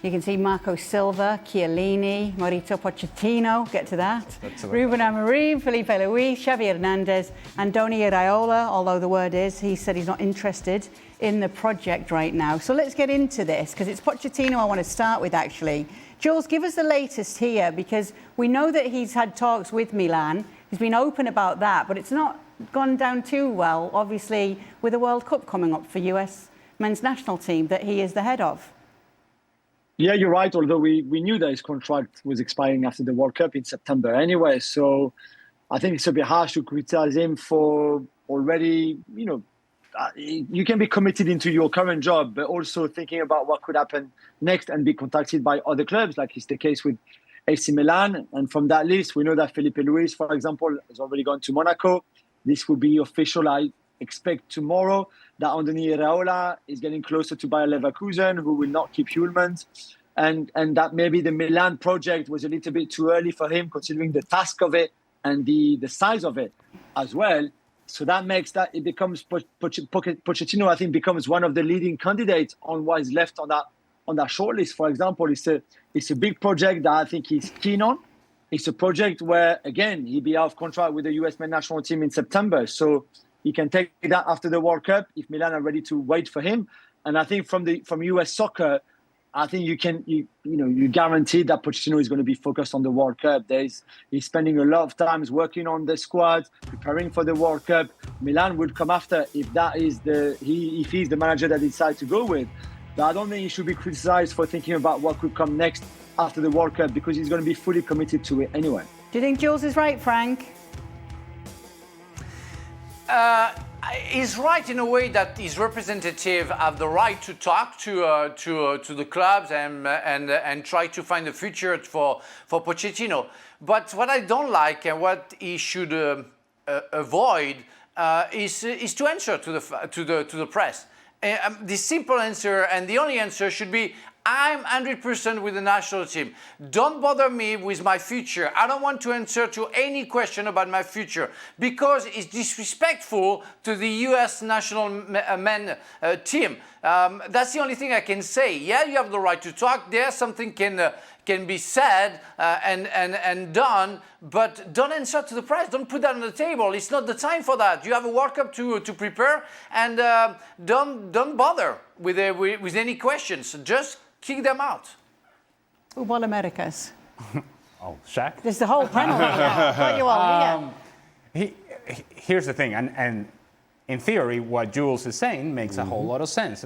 You can see Marco Silva, Chiellini, Mauricio Pochettino, get to that. Ruben Amorim, Felipe Luis, Xavi Hernandez, Andoni Iraola, although the word is, he said he's not interested in the project right now. So let's get into this, because it's Pochettino I want to start with, actually. Jules, give us the latest here, because we know that he's had talks with Milan. He's been open about that, but it's not gone down too well, obviously, with the World Cup coming up for US men's national team that he is the head of. Yeah, you're right. Although we knew that his contract was expiring after the World Cup in September anyway. So I think it's a bit harsh to criticize him for already, you can be committed into your current job, but also thinking about what could happen next and be contacted by other clubs, like is the case with AC Milan. And from that list, we know that Felipe Luis, for example, has already gone to Monaco. This will be official, I expect, tomorrow, that Andoni Iraola is getting closer to Bayer Leverkusen, who will not keep Hjulmand. And that maybe the Milan project was a little bit too early for him, considering the task of it and the size of it as well. So that makes that it becomes Pochettino, I think, becomes one of the leading candidates on what is left on that shortlist. For example, it's a big project that I think he's keen on. It's a project where, again, he'll be out of contract with the US men's national team in September. So he can take that after the World Cup if Milan are ready to wait for him. And I think from US soccer, I think you guarantee that Pochettino is going to be focused on the World Cup. He's spending a lot of time working on the squad, preparing for the World Cup. Milan would come after if that is if he's the manager that they decide to go with. But I don't think he should be criticized for thinking about what could come next after the World Cup, because he's going to be fully committed to it anyway. Do you think Jules is right, Frank? He's right in a way that his representative have the right to talk to the clubs and try to find a future for Pochettino. But what I don't like and what he should avoid is to answer to the press. The simple answer and the only answer should be, I'm 100% with the national team. Don't bother me with my future. I don't want to answer to any question about my future, because it's disrespectful to the US national men team. That's the only thing I can say. Yeah, you have the right to talk. There, something can be said and done, but don't answer to the press. Don't put that on the table. It's not the time for that. You have a World Cup to prepare, and don't bother with any questions. Just kick them out. Football Americas. Oh, Shaq? There's the whole panel now. Got you all here. Here's the thing, and in theory, what Jules is saying makes a whole lot of sense.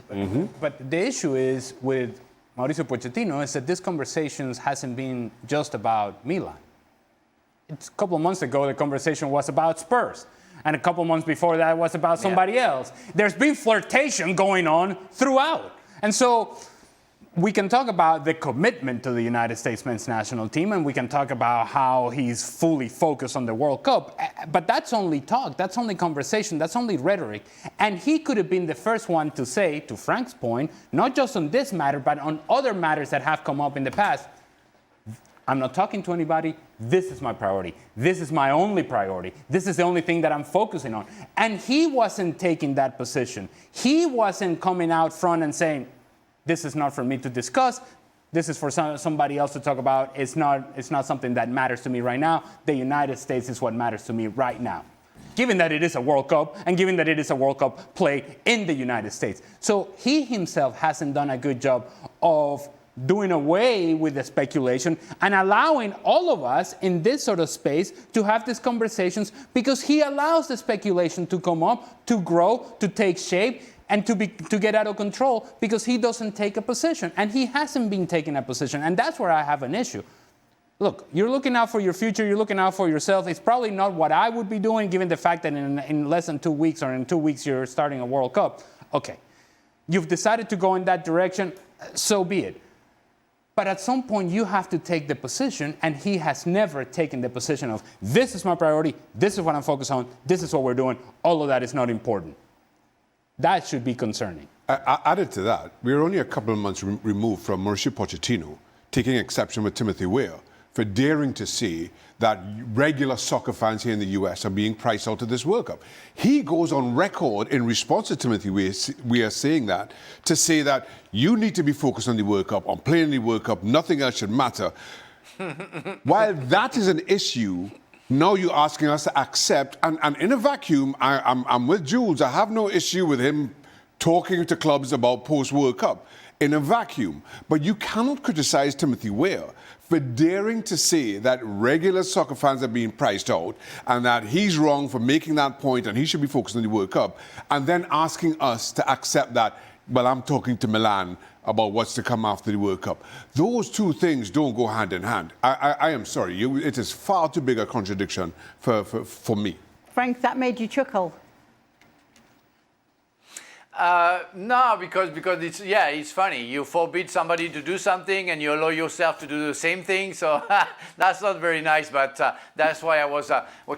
But the issue is with Mauricio Pochettino is that this conversation hasn't been just about Milan. A couple of months ago, the conversation was about Spurs. And a couple of months before that was about somebody else. There's been flirtation going on throughout. And so we can talk about the commitment to the United States men's national team, and we can talk about how he's fully focused on the World Cup. But that's only talk, that's only conversation, that's only rhetoric. And he could have been the first one to say, to Frank's point, not just on this matter, but on other matters that have come up in the past, I'm not talking to anybody. This is my priority. This is my only priority. This is the only thing that I'm focusing on. And he wasn't taking that position. He wasn't coming out front and saying, this is not for me to discuss. This is for somebody else to talk about. It's not something that matters to me right now. The United States is what matters to me right now, given that it is a World Cup and given that it is a World Cup play in the United States. So he himself hasn't done a good job of doing away with the speculation and allowing all of us in this sort of space to have these conversations, because he allows the speculation to come up, to grow, to take shape, and to get out of control, because he doesn't take a position. And he hasn't been taking a position. And that's where I have an issue. Look, you're looking out for your future. You're looking out for yourself. It's probably not what I would be doing, given the fact that in less than 2 weeks, or in 2 weeks, you're starting a World Cup. Okay. You've decided to go in that direction. So be it. But at some point, you have to take the position, and he has never taken the position of, this is my priority, this is what I'm focused on, this is what we're doing, all of that is not important. That should be concerning. Added to that, we're only a couple of months removed from Mauricio Pochettino taking exception with Timothy Weah for daring to say that regular soccer fans here in the US are being priced out of this World Cup. He goes on record in response to Timothy Weah saying that, to say that you need to be focused on the World Cup, on playing the World Cup, nothing else should matter. While that is an issue, now you're asking us to accept, and in a vacuum, I'm with Jules. I have no issue with him talking to clubs about post-World Cup in a vacuum. But you cannot criticize Timothy Weah for daring to say that regular soccer fans are being priced out and that he's wrong for making that point and he should be focused on the World Cup, and then asking us to accept that, well, I'm talking to Milan about what's to come after the World Cup. Those two things don't go hand in hand. I am sorry. It is far too big a contradiction for me. Frank, that made you chuckle. No, because it's funny. You forbid somebody to do something and you allow yourself to do the same thing. So that's not very nice. But that's why I was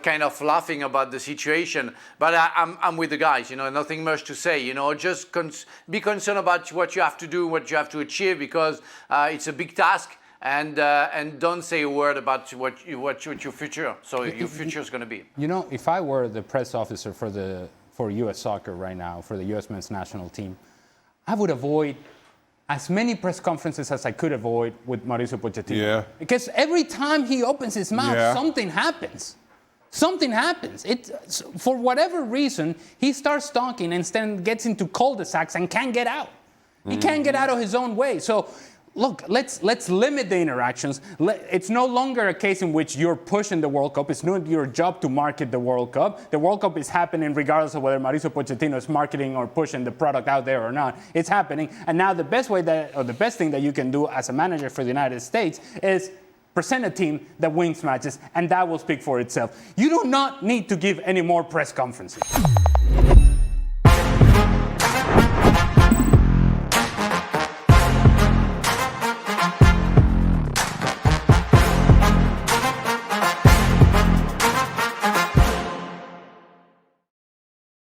kind of laughing about the situation. But I'm with the guys. Nothing much to say. Just be concerned about what you have to do, what you have to achieve, because it's a big task. And don't say a word about what your future. So your future is going to be. If I were the press officer for U.S. soccer right now, for the U.S. men's national team, I would avoid as many press conferences as I could avoid with Mauricio Pochettino. Yeah. Because every time he opens his mouth, something happens. Something happens. For whatever reason, he starts talking and then gets into cul-de-sacs and can't get out. He can't get out of his own way. So, look, let's limit the interactions. It's no longer a case in which you're pushing the World Cup. It's not your job to market the World Cup. The World Cup is happening regardless of whether Mauricio Pochettino is marketing or pushing the product out there or not. It's happening. And now the best thing that you can do as a manager for the United States is present a team that wins matches, and that will speak for itself. You do not need to give any more press conferences.